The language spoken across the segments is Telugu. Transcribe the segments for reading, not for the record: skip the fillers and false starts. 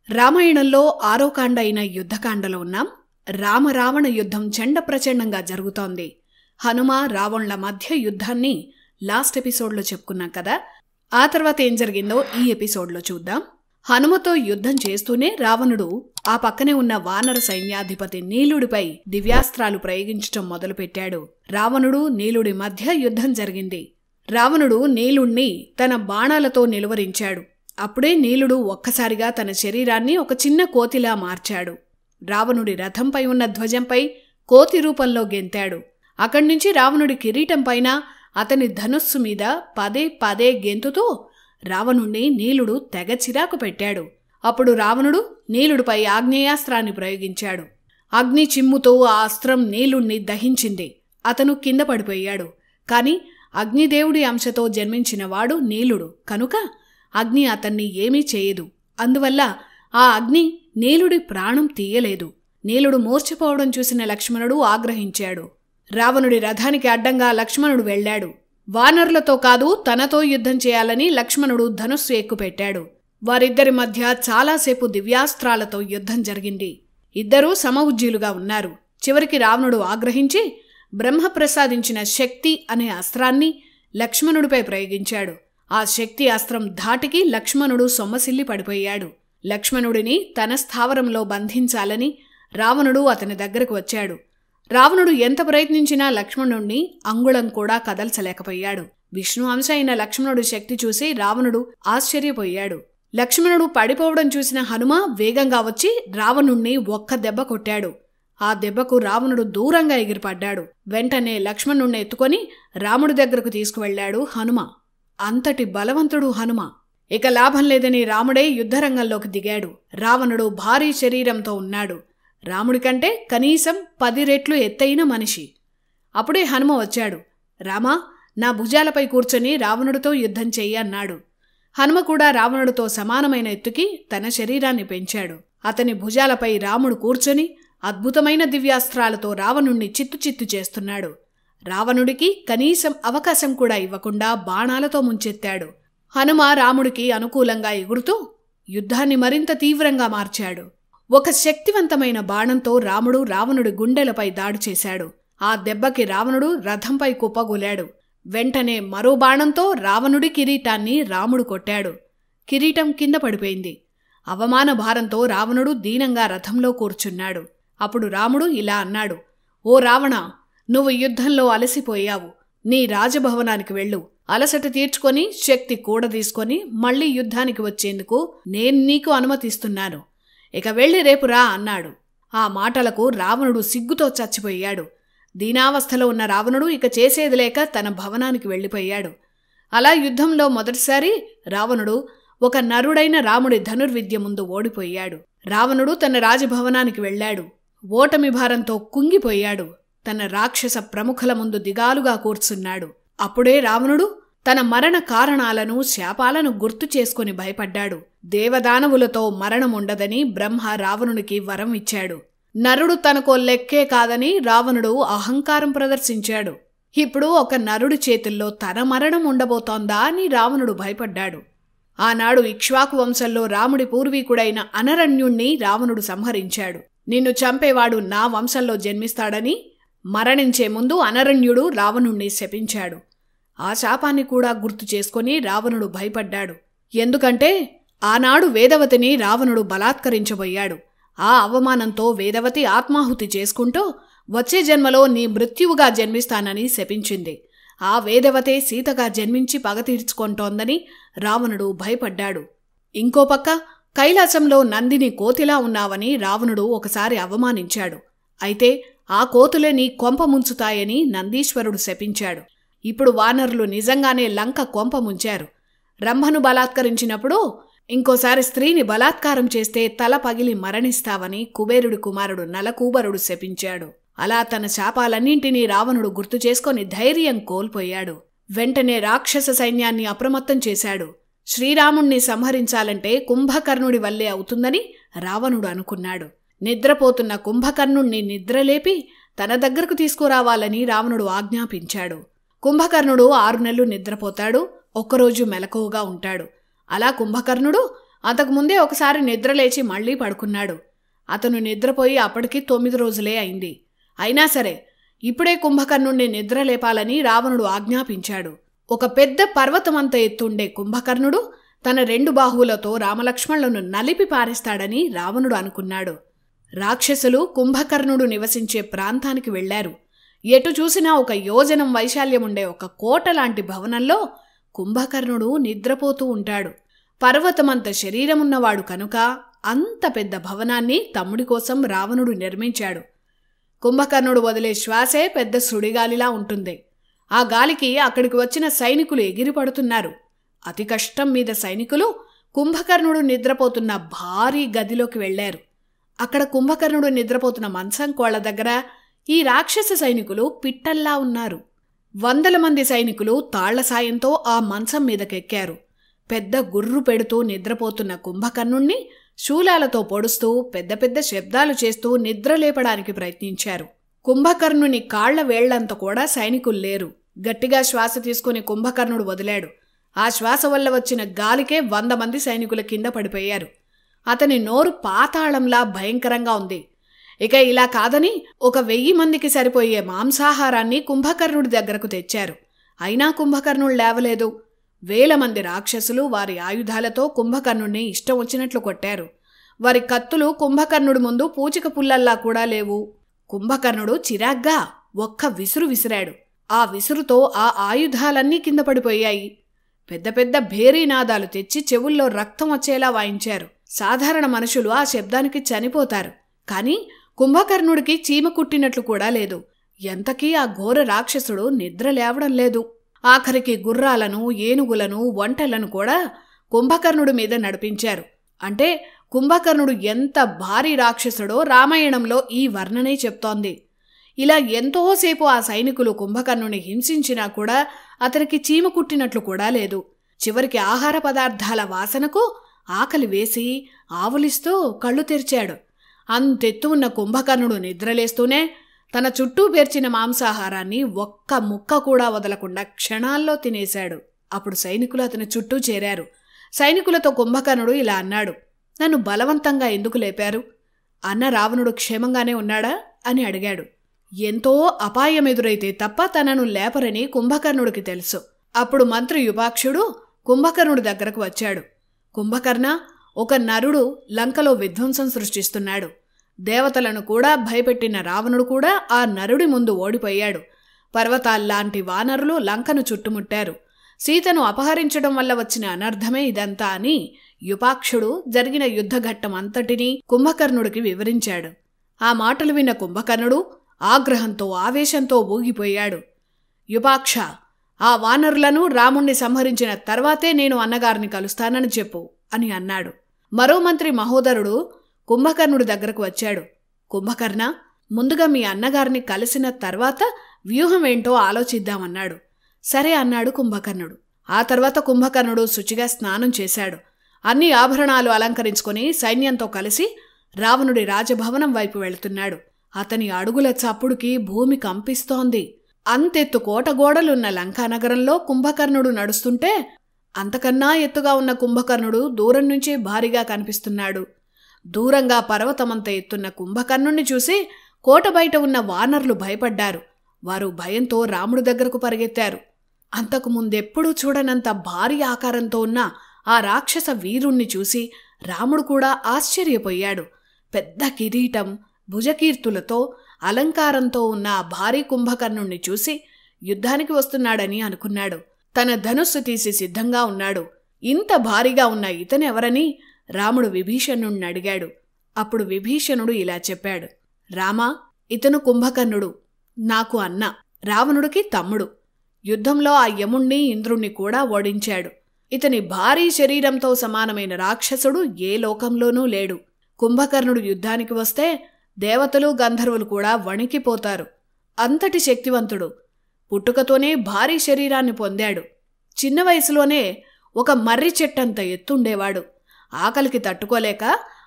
రామాయణంలో 6వ కాండ అయిన యుద్ధకాండలో ఉన్నాం. రామరావణ యుద్ధం చండప్రచండంగా జరుగుతోంది. హనుమ రావణుల మధ్య యుద్ధాన్ని లాస్ట్ ఎపిసోడ్లో చెప్పుకున్నాం కదా. ఆ తర్వాత ఏం జరిగిందో ఈ ఎపిసోడ్లో చూద్దాం. హనుమతో యుద్ధం చేస్తూనే రావణుడు ఆ పక్కనే ఉన్న వానర సైన్యాధిపతి నీలుడిపై దివ్యాస్త్రాలు ప్రయోగించటం మొదలుపెట్టాడు. రావణుడు నీలుడి మధ్య యుద్ధం జరిగింది. రావణుడు నీలుణ్ణి తన బాణాలతో నిలువరించాడు. అప్పుడే నీలుడు ఒక్కసారిగా తన శరీరాన్ని ఒక చిన్న కోతిలా మార్చాడు. రావణుడి రథంపై ఉన్న ధ్వజంపై కోతి రూపంలో గెంతాడు. అక్కడ్నుంచి రావణుడి కిరీటం పైన అతని ధనుస్సు మీద పదే పదే గెంతుతూ రావణుణ్ణి నీలుడు తెగ చిరాకు పెట్టాడు. అప్పుడు రావణుడు నీలుడిపై ఆగ్నేయాస్త్రాన్ని ప్రయోగించాడు. అగ్ని చిమ్ముతో ఆ అస్త్రం నీలుణ్ణి దహించింది. అతను కింద పడిపోయాడు. కాని అగ్నిదేవుడి అంశతో జన్మించినవాడు నీలుడు కనుక అగ్ని అతన్ని ఏమీ చేయదు. అందువల్ల ఆ అగ్ని నీలుడి ప్రాణం తీయలేదు. నీలుడు మూర్ఛపోవడం చూసిన లక్ష్మణుడు ఆగ్రహించాడు. రావణుడి రథానికి అడ్డంగా లక్ష్మణుడు వెళ్లాడు. వానరులతో కాదు తనతో యుద్ధం చేయాలని లక్ష్మణుడు ధనుస్సు ఎక్కుపెట్టాడు. వారిద్దరి మధ్య చాలాసేపు దివ్యాస్త్రాలతో యుద్ధం జరిగింది. ఇద్దరూ సమఉజ్జీలుగా ఉన్నారు. చివరికి రావణుడు ఆగ్రహించి బ్రహ్మ ప్రసాదించిన శక్తి అనే అస్త్రాన్ని లక్ష్మణుడిపై ప్రయోగించాడు. ఆ శక్తి అస్త్రం ధాటికి లక్ష్మణుడు సొమ్మసిల్లి పడిపోయాడు. లక్ష్మణుడిని తన స్థావరంలో బంధించాలని రావణుడు అతని దగ్గరకు వచ్చాడు. రావణుడు ఎంత ప్రయత్నించినా లక్ష్మణుణ్ణి అంగుళం కూడా కదల్చలేకపోయాడు. విష్ణు అంశ అయిన లక్ష్మణుడి శక్తి చూసి రావణుడు ఆశ్చర్యపోయాడు. లక్ష్మణుడు పడిపోవడం చూసిన హనుమ వేగంగా వచ్చి రావణుణ్ణి ఒక్క దెబ్బ కొట్టాడు. ఆ దెబ్బకు రావణుడు దూరంగా ఎగిరిపడ్డాడు. వెంటనే లక్ష్మణుణ్ణి ఎత్తుకొని రాముడి దగ్గరకు తీసుకువెళ్లాడు హనుమ. అంతటి బలవంతుడు హనుమ. ఇక లాభం లేదని రాముడే యుద్ధరంగంలోకి దిగాడు. రావణుడు భారీ శరీరంతో ఉన్నాడు. రాముడికంటే కనీసం 10 రెట్లు ఎత్తైన మనిషి. అప్పుడే హనుమ వచ్చాడు. రామా, నా భుజాలపై కూర్చొని రావణుడితో యుద్ధం చెయ్యి అన్నాడు. హనుమ కూడా రావణుడితో సమానమైన ఎత్తుకి తన శరీరాన్ని పెంచాడు. అతని భుజాలపై రాముడు కూర్చొని అద్భుతమైన దివ్యాస్త్రాలతో రావణుణ్ణి చిత్తు చేస్తున్నాడు. రావణుడికి కనీసం అవకాశం కూడా ఇవ్వకుండా బాణాలతో ముంచెత్తాడు. హనుమ రాముడికి అనుకూలంగా ఎగురుతూ యుద్ధాన్ని మరింత తీవ్రంగా మార్చాడు. ఒక శక్తివంతమైన బాణంతో రాముడు రావణుడి గుండెలపై దాడి చేశాడు. ఆ దెబ్బకి రావణుడు రథంపై కుప్పగూలాడు. వెంటనే మరో బాణంతో రావణుడి కిరీటాన్ని రాముడు కొట్టాడు. కిరీటం కింద పడిపోయింది. అవమాన భారంతో రావణుడు దీనంగా రథంలో కూర్చున్నాడు. అప్పుడు రాముడు ఇలా అన్నాడు: ఓ రావణ, నువ్వు యుద్ధంలో అలసిపోయావు. నీ రాజభవనానికి వెళ్ళు. అలసట తీర్చుకొని శక్తి కూడదీసుకొని మళ్లీ యుద్ధానికి వచ్చేందుకు నేను నీకు అనుమతిస్తున్నాను. ఇక వెళ్ళి రేపు రా అన్నాడు. ఆ మాటలకు రావణుడు సిగ్గుతో చచ్చిపోయాడు. దీనావస్థలో ఉన్న రావణుడు ఇక చేసేది లేక తన భవనానికి వెళ్ళిపోయాడు. అలా యుద్ధంలో మొదటిసారి రావణుడు ఒక నరుడైన రాముడి ధనుర్విద్య ముందు ఓడిపోయాడు. రావణుడు తన రాజభవనానికి వెళ్లాడు. ఓటమి భారంతో కుంగిపోయాడు. తన రాక్షస ప్రముఖుల ముందు దిగాలుగా కూర్చున్నాడు. అప్పుడే రావణుడు తన మరణ కారణాలను శాపాలను గుర్తు చేసుకుని భయపడ్డాడు. దేవదానవులతో మరణముండదని బ్రహ్మ రావణునికి వరం ఇచ్చాడు. నరుడు తనకో లెక్కే కాదని రావణుడు అహంకారం ప్రదర్శించాడు. ఇప్పుడు ఒక నరుడి చేతుల్లో తన మరణం ఉండబోతోందా అని రావణుడు భయపడ్డాడు. ఆనాడు ఇక్ష్వాకు వంశంలో రాముడి పూర్వీకుడైన అనరణ్యుణ్ణి రావణుడు సంహరించాడు. నిన్ను చంపేవాడు నా వంశంలో జన్మిస్తాడని మరణించే ముందు అనరణ్యుడు రావణుణ్ణి శపించాడు. ఆ శాపాన్ని కూడా గుర్తు చేసుకుని రావణుడు భయపడ్డాడు. ఎందుకంటే ఆనాడు వేదవతిని రావణుడు బలాత్కరించబోయాడు. ఆ అవమానంతో వేదవతి ఆత్మాహుతి చేసుకుంటూ వచ్చే జన్మలో నీ మృత్యువుగా జన్మిస్తానని శపించింది. ఆ వేదవతే సీతగా జన్మించి పగ తీర్చుకుంటోందని రావణుడు భయపడ్డాడు. ఇంకో పక్క కైలాసంలో నందిని కోతిలా ఉన్నావని రావణుడు ఒకసారి అవమానించాడు. అయితే ఆ కోతులే నీ కొంప ముంచుతాయని నందీశ్వరుడు శపించాడు. ఇప్పుడు వానరులు నిజంగానే లంక కొంప ముంచారు. రంభను బలాత్కరించినప్పుడు ఇంకోసారి స్త్రీని బలాత్కారం చేస్తే తల పగిలి మరణిస్తావని కుబేరుడి కుమారుడు నలకూబరుడు శపించాడు. అలా తన శాపాలన్నింటినీ రావణుడు గుర్తు చేసుకొని ధైర్యం కోల్పోయాడు. వెంటనే రాక్షస సైన్యాన్ని అప్రమత్తం చేశాడు. శ్రీరాముణ్ణి సంహరించాలంటే కుంభకర్ణుడి వల్లే అవుతుందని రావణుడు అనుకున్నాడు. నిద్రపోతున్న కుంభకర్ణుణ్ణి నిద్రలేపి తన దగ్గరకు తీసుకురావాలని రావణుడు ఆజ్ఞాపించాడు. కుంభకర్ణుడు 6 నెలలు నిద్రపోతాడు. ఒక్కరోజు మెలకువగా ఉంటాడు. అలా కుంభకర్ణుడు అంతకుముందే ఒకసారి నిద్రలేచి మళ్లీ పడుకున్నాడు. అతను నిద్రపోయి అప్పటికి 9 రోజులే అయింది. అయినా సరే ఇప్పుడే కుంభకర్ణుణ్ణి నిద్రలేపాలని రావణుడు ఆజ్ఞాపించాడు. ఒక పెద్ద పర్వతమంత ఎత్తుండే కుంభకర్ణుడు తన 2 బాహువులతో రామలక్ష్మణులను నలిపి పారేస్తాడని రావణుడు అనుకున్నాడు. రాక్షసులు కుంభకర్ణుడు నివసించే ప్రాంతానికి వెళ్లారు. ఎటు చూసినా ఒక యోజనం వైశాల్యముండే ఒక కోట లాంటి భవనంలో కుంభకర్ణుడు నిద్రపోతూ ఉంటాడు. పర్వతమంత శరీరమున్నవాడు కనుక అంత పెద్ద భవనాన్ని తమ్ముడి కోసం రావణుడు నిర్మించాడు. కుంభకర్ణుడు వదిలే శ్వాసే పెద్ద సుడిగాలిలా ఉంటుంది. ఆ గాలికి అక్కడికి వచ్చిన సైనికులు ఎగిరిపడుతున్నారు. అతి కష్టం మీద సైనికులు కుంభకర్ణుడు నిద్రపోతున్న భారీ గదిలోకి వెళ్లారు. అక్కడ కుంభకర్ణుడు నిద్రపోతున్న మంచం కోళ్ల దగ్గర ఈ రాక్షస సైనికులు పిట్టల్లా ఉన్నారు. 100 మంది సైనికులు తాళ్ల సాయంతో ఆ మంచం మీదకెక్కారు. పెద్ద గుర్రు పెడుతూ నిద్రపోతున్న కుంభకర్ణుణ్ణి శూలాలతో పొడుస్తూ పెద్ద పెద్ద శబ్దాలు చేస్తూ నిద్రలేపడానికి ప్రయత్నించారు. కుంభకర్ణుని కాళ్ల వేళ్లంత కూడా సైనికులు లేరు. గట్టిగా శ్వాస తీసుకుని కుంభకర్ణుడు వదిలాడు. ఆ శ్వాస వల్ల వచ్చిన గాలికే 100 మంది సైనికుల కింద పడిపోయారు. అతని నోరు పాతాళంలా భయంకరంగా ఉంది. ఇక ఇలా కాదని ఒక 1000 మందికి సరిపోయే మాంసాహారాన్ని కుంభకర్ణుడి దగ్గరకు తెచ్చారు. అయినా కుంభకర్ణుడు లేవలేదు. 1000 మంది రాక్షసులు వారి ఆయుధాలతో కుంభకర్ణుడిని ఇష్టం వచ్చినట్లు కొట్టారు. వారి కత్తులు కుంభకర్ణుడి ముందు పూచిక పుల్లల్లా కూడా లేవు. కుంభకర్ణుడు చిరాగ్గా ఒక్క విసురు విసిరాడు. ఆ విసురుతో ఆ ఆయుధాలన్నీ కింద పడిపోయాయి. పెద్ద పెద్ద భేరీనాదాలు తెచ్చి చెవుల్లో రక్తం వచ్చేలా వాయించారు. సాధారణ మనుషులు ఆ శబ్దానికి చనిపోతారు. కాని కుంభకర్ణుడికి చీమ కుట్టినట్లు కూడా లేదు. ఎంతకీ ఆ ఘోర రాక్షసుడు నిద్ర లేవడం లేదు. ఆఖరికి గుర్రాలను, ఏనుగులను, ఒంటెలను కూడా కుంభకర్ణుడి మీద నడిపించారు. అంటే కుంభకర్ణుడు ఎంత భారీ రాక్షసుడో రామాయణంలో ఈ వర్ణనే చెప్తోంది. ఇలా ఎంతోసేపు ఆ సైనికులు కుంభకర్ణుని హింసించినా కూడా అతనికి చీమ కుట్టినట్లు కూడా లేదు. చివరికి ఆహార పదార్థాల వాసనకు ఆకలి వేసి ఆవులిస్తూ కళ్ళు తెరిచాడు. అంతెత్తు ఉన్న కుంభకర్ణుడు నిద్రలేస్తూనే తన చుట్టూ పేర్చిన మాంసాహారాన్ని ఒక్క ముక్క కూడా వదలకుండా క్షణాల్లో తినేశాడు. అప్పుడు సైనికులు అతని చుట్టూ చేరారు. సైనికులతో కుంభకర్ణుడు ఇలా అన్నాడు, నన్ను బలవంతంగా ఎందుకు లేపారు? అన్న రావణుడు క్షేమంగానే ఉన్నాడా అని అడిగాడు. ఎంతో అపాయం ఎదురైతే తప్ప తనను లేపరని కుంభకర్ణుడికి తెలుసు. అప్పుడు మంత్రి యుపాక్షుడు కుంభకర్ణుడి దగ్గరకు వచ్చాడు. కుంభకర్ణ, ఒక నరుడు లంకలో విధ్వంసం సృష్టిస్తున్నాడు. దేవతలను కూడా భయపెట్టిన రావణుడు కూడా ఆ నరుడి ముందు ఓడిపోయాడు. పర్వతాల్లాంటి వానరులు లంకను చుట్టుముట్టారు. సీతను అపహరించడం వల్ల వచ్చిన అనర్థమే ఇదంతా అని యుపాక్షుడు జరిగిన యుద్ధఘట్టం అంతటినీ కుంభకర్ణుడికి వివరించాడు. ఆ మాటలు విన్న కుంభకర్ణుడు ఆగ్రహంతో ఆవేశంతో ఊగిపోయాడు. యుపాక్ష, ఆ వానరులను రాముణ్ణి సంహరించిన తర్వాతే నేను అన్నగారిని కలుస్తానని చెప్పు అని అన్నాడు. మరో మంత్రి మహోదరుడు కుంభకర్ణుడి దగ్గరకు వచ్చాడు. కుంభకర్ణ, ముందుగా మీ అన్నగారిని కలిసిన తర్వాత వ్యూహం ఏంటో ఆలోచిద్దామన్నాడు. సరే అన్నాడు కుంభకర్ణుడు. ఆ తర్వాత కుంభకర్ణుడు శుచిగా స్నానం చేశాడు. అన్ని ఆభరణాలు అలంకరించుకుని సైన్యంతో కలిసి రావణుడి రాజభవనం వైపు వెళుతున్నాడు. అతని అడుగుల చప్పుడుకి భూమి కంపిస్తోంది. అంతెత్తు కోటగోడలున్న లంకానగరంలో కుంభకర్ణుడు నడుస్తుంటే అంతకన్నా ఎత్తుగా ఉన్న కుంభకర్ణుడు దూరం నుంచే భారీగా కనిపిస్తున్నాడు. దూరంగా పర్వతమంత ఎత్తున్న కుంభకర్ణుణ్ణి చూసి కోట బయట ఉన్న వానరులు భయపడ్డారు. వారు భయంతో రాముడి దగ్గరకు పరిగెత్తారు. అంతకుముందెప్పుడూ చూడనంత భారీ ఆకారంతో ఉన్న ఆ రాక్షస వీరుణ్ణి చూసి రాముడు కూడా ఆశ్చర్యపోయాడు. పెద్ద కిరీటం, భుజకీర్తులతో అలంకారంతో ఉన్న ఆ భారీ కుంభకర్ణుణ్ణి చూసి యుద్ధానికి వస్తున్నాడని అనుకున్నాడు. తన ధనుస్సు తీసి సిద్ధంగా ఉన్నాడు. ఇంత భారీగా ఉన్న ఇతనెవరని రాముడు విభీషణుణ్ణి అడిగాడు. అప్పుడు విభీషణుడు ఇలా చెప్పాడు, రామా, ఇతను కుంభకర్ణుడు, నాకు అన్న, రావణుడికి తమ్ముడు. యుద్ధంలో ఆ యముణ్ణి ఇంద్రుణ్ణి కూడా ఓడించాడు. ఇతని భారీ శరీరంతో సమానమైన రాక్షసుడు ఏ లోకంలోనూ లేడు. కుంభకర్ణుడు యుద్ధానికి వస్తే దేవతలు గంధర్వులు కూడా వణికిపోతారు. అంతటి శక్తివంతుడు. పుట్టుకతోనే భారీ శరీరాన్ని పొందాడు. చిన్న వయసులోనే ఒక మర్రి చెట్టంత ఎత్తుండేవాడు. ఆకలికి తట్టుకోలేక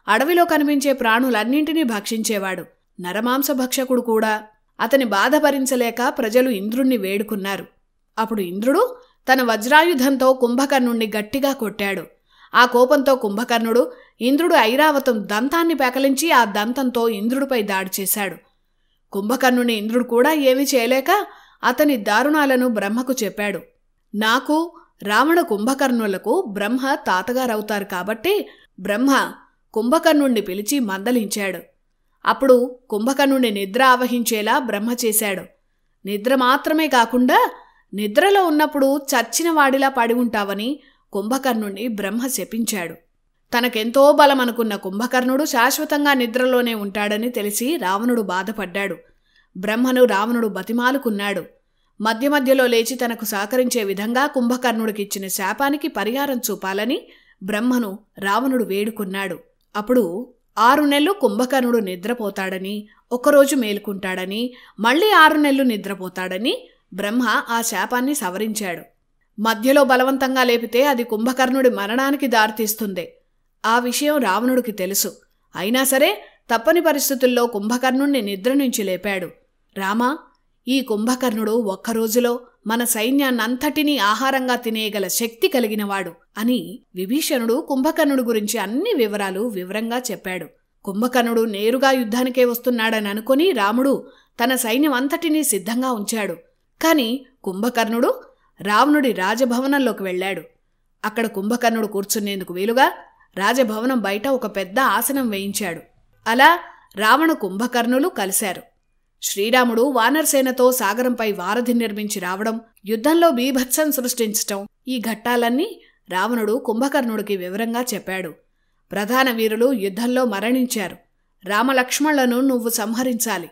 అడవిలో కనిపించే ప్రాణులన్నింటినీ భక్షించేవాడు. నరమాంస భక్షకుడు కూడా. అతని బాధ భరించలేక ప్రజలు ఇంద్రుణ్ణి వేడుకున్నారు. అప్పుడు ఇంద్రుడు తన వజ్రాయుధంతో కుంభకర్ణుణ్ణి గట్టిగా కొట్టాడు. ఆ కోపంతో కుంభకర్ణుడు ఇంద్రుడు ఐరావతం దంతాన్ని పెకలించి ఆ దంతంతో ఇంద్రుడిపై దాడి చేశాడు. కుంభకర్ణుని ఇంద్రుడు కూడా ఏమీ చేయలేక అతని దారుణాలను బ్రహ్మకు చెప్పాడు. నాకు రావణ కుంభకర్ణులకు బ్రహ్మ తాతగారవుతారు కాబట్టి బ్రహ్మ కుంభకర్ణుణ్ణి పిలిచి మందలించాడు. అప్పుడు కుంభకర్ణుని నిద్ర ఆవహించేలా బ్రహ్మ చేశాడు. నిద్ర మాత్రమే కాకుండా నిద్రలో ఉన్నప్పుడు చచ్చిన వాడిలా పడి ఉంటావని కుంభకర్ణుణ్ణి బ్రహ్మ శపించాడు. తనకెంతో బలమనుకున్న కుంభకర్ణుడు శాశ్వతంగా నిద్రలోనే ఉంటాడని తెలిసి రావణుడు బాధపడ్డాడు. బ్రహ్మను రావణుడు బతిమాలుకున్నాడు. మధ్య మధ్యలో లేచి తనకు సహకరించే విధంగా కుంభకర్ణుడికిచ్చిన శాపానికి పరిహారం చూపాలని బ్రహ్మను రావణుడు వేడుకున్నాడు. అప్పుడు 6 నెలలు కుంభకర్ణుడు నిద్రపోతాడని, ఒక్కరోజు మేలుకుంటాడని, మళ్లీ 6 నెలలు నిద్రపోతాడని బ్రహ్మ ఆ శాపాన్ని సవరించాడు. మధ్యలో బలవంతంగా లేపితే అది కుంభకర్ణుడి మరణానికి దారితీస్తుంది. ఆ విషయం రావణుడికి తెలుసు. అయినా సరే తప్పని పరిస్థితుల్లో కుంభకర్ణుణ్ణి నిద్ర నుంచి లేపాడు. రామా, ఈ కుంభకర్ణుడు ఒక్కరోజులో మన సైన్యాన్నంతటినీ ఆహారంగా తినేయగల శక్తి కలిగినవాడు అని విభీషణుడు కుంభకర్ణుడి గురించి అన్ని వివరాలు వివరంగా చెప్పాడు. కుంభకర్ణుడు నేరుగా యుద్ధానికే వస్తున్నాడని అనుకుని రాముడు తన సైన్యం అంతటినీ సిద్ధంగా ఉంచాడు. కాని కుంభకర్ణుడు రావణుడి రాజభవనంలోకి వెళ్లాడు. అక్కడ కుంభకర్ణుడు కూర్చునేందుకు వీలుగా రాజభవనం బయట ఒక పెద్ద ఆసనం వేయించాడు. అలా రావణ కుంభకర్ణులు కలిశారు. శ్రీరాముడు వానరసేనతో సాగరంపై వారధి నిర్మించి రావడం, యుద్ధంలో బీభత్సం సృష్టించటం, ఈ ఘట్టాలన్నీ రావణుడు కుంభకర్ణుడికి వివరంగా చెప్పాడు. ప్రధాన వీరులు యుద్ధంలో మరణించారు. రామలక్ష్మణులను నువ్వు సంహరించాలి,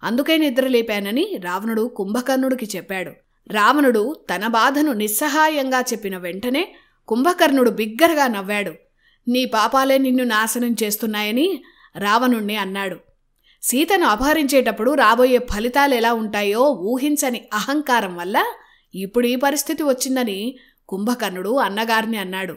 అందుకే నిద్రలేపానని రావణుడు కుంభకర్ణుడికి చెప్పాడు. రావణుడు తన బాధను నిస్సహాయంగా చెప్పిన వెంటనే కుంభకర్ణుడు బిగ్గరగా నవ్వాడు. నీ పాపాలే నిన్ను నాశనం చేస్తున్నాయని రావణుణ్ణి అన్నాడు. సీతను అపహరించేటప్పుడు రాబోయే ఫలితాలెలా ఉంటాయో ఊహించని అహంకారం వల్ల ఇప్పుడు ఈ పరిస్థితి వచ్చిందని కుంభకర్ణుడు అన్నగారిని అన్నాడు.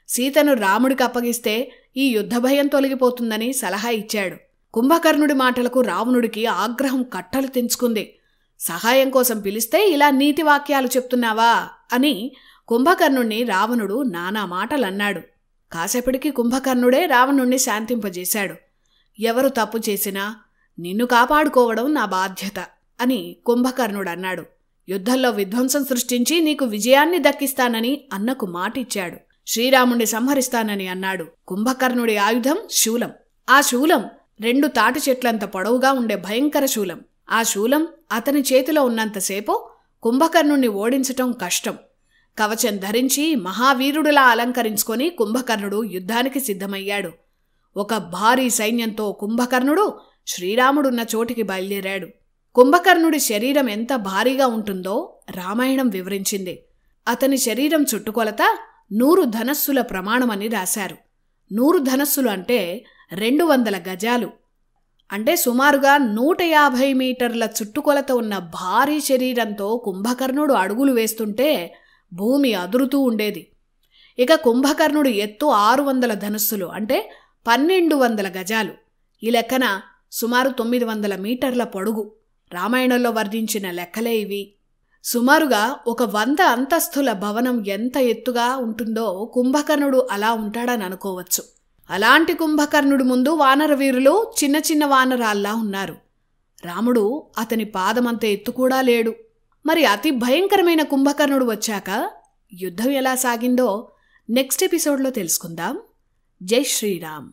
సీతను రాముడికి అప్పగిస్తే ఈ యుద్ధభయం తొలగిపోతుందని సలహా ఇచ్చాడు. కుంభకర్ణుడి మాటలకు రావణుడికి ఆగ్రహం కట్టలు తెంచుకుంది. సహాయం కోసం పిలిస్తే ఇలా నీతి వాక్యాలు చెప్తున్నావా అని కుంభకర్ణుణ్ణి రావణుడు నానా మాటలన్నాడు. కాసేపటికి కుంభకర్ణుడే రావణుణ్ణి శాంతింపజేశాడు. ఎవరు తప్పు చేసినా నిన్ను కాపాడుకోవడం నా బాధ్యత అని కుంభకర్ణుడన్నాడు. యుద్ధంలో విధ్వంసం సృష్టించి నీకు విజయాన్ని దక్కిస్తానని అన్నకు మాటిచ్చాడు. శ్రీరాముణ్ణి సంహరిస్తానని అన్నాడు. కుంభకర్ణుడి ఆయుధం శూలం. ఆ శూలం 2 తాటి చెట్లంత పొడవుగా ఉండే భయంకర శూలం. ఆ శూలం అతని చేతిలో ఉన్నంతసేపు కుంభకర్ణుణ్ణి ఓడించటం కష్టం. కవచం ధరించి మహావీరుడిలా అలంకరించుకొని కుంభకర్ణుడు యుద్ధానికి సిద్ధమయ్యాడు. ఒక భారీ సైన్యంతో కుంభకర్ణుడు శ్రీరాముడున్న చోటికి బయలుదేరాడు. కుంభకర్ణుడి శరీరం ఎంత భారీగా ఉంటుందో రామాయణం వివరించింది. అతని శరీరం చుట్టుకొలత 100 ధనస్సుల ప్రమాణమని రాశారు. 100 ధనస్సులు అంటే 200 గజాలు. అంటే సుమారుగా 150 మీటర్ల చుట్టుకొలత ఉన్న భారీ శరీరంతో కుంభకర్ణుడు అడుగులు వేస్తుంటే భూమి అదురుతూ ఉండేది. ఇక కుంభకర్ణుడు ఎత్తు 600 ధనుస్సులు అంటే 1200 గజాలు. ఈ లెక్కన సుమారు 900 మీటర్ల పొడుగు. రామాయణంలో వర్ణించిన లెక్కలే ఇవి. సుమారుగా ఒక 100 అంతస్తుల భవనం ఎంత ఎత్తుగా ఉంటుందో కుంభకర్ణుడు అలా ఉంటాడని అనుకోవచ్చు. అలాంటి కుంభకర్ణుడి ముందు వానరవీరులు చిన్న చిన్న వానరాల్లా ఉన్నారు. రాముడు అతని పాదమంత ఎత్తు కూడా లేడు. మరి అతి భయంకరమైన కుంభకర్ణుడు వచ్చాక యుద్ధం ఎలా సాగిందో నెక్స్ట్ ఎపిసోడ్లో తెలుసుకుందాం. జై శ్రీరామ్.